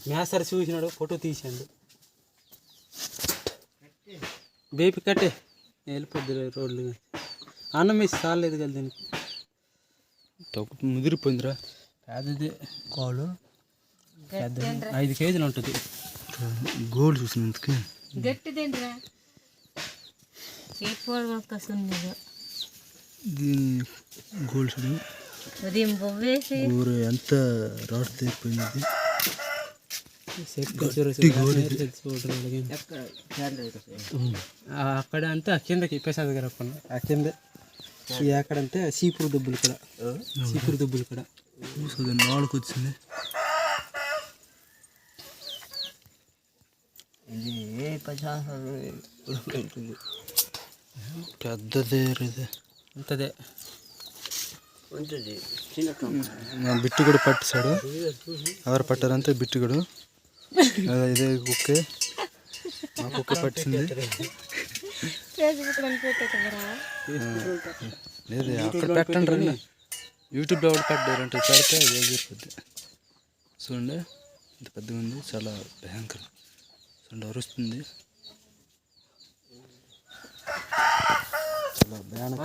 మేసరి చూసినాడు, ఫోటో తీసాడు. బేపి కట్టే వెళ్ళిపోద్ది రోడ్లు. అన్నం వేసి చాలేదు కదా దీనికి. తొక్కు ముదిరిపోయిందిరా. పెద్దది కాలు, పెద్ద 5 కేజీలు ఉంటుంది. గోల్డ్ చూసినందుకు గట్టిదేంట్రా దీని గోల్డ్ చూడు. ఊరు ఎంత రాడ్ తెగిపోయింది. అక్కడ అంతా కిందకి ప్రసాద్ గారు ఆ కింద ఎక్కడంటే సీపూరు దుబ్బులు కూడా, సీపూరు దుబ్బులు కూడా నాలుగు వచ్చింది. పెద్దదే అంతదే. బిట్టు కూడా పట్టిస్తాడు. ఎవరు పట్టారంటే బిట్టు కూడా ఇదే కుక్కే, మా కుక్క పట్టింది. లేదు అక్కడ పెట్టండి రండి, యూట్యూబ్లో కూడా పడ్డారంటే పెడితే అది ఎగిరిపోద్ది. చూడండి ఇంత పెద్దగా ఉంది, చాలా భయంకరం. చూడండి అరుస్తుంది, చాలా భయానకం.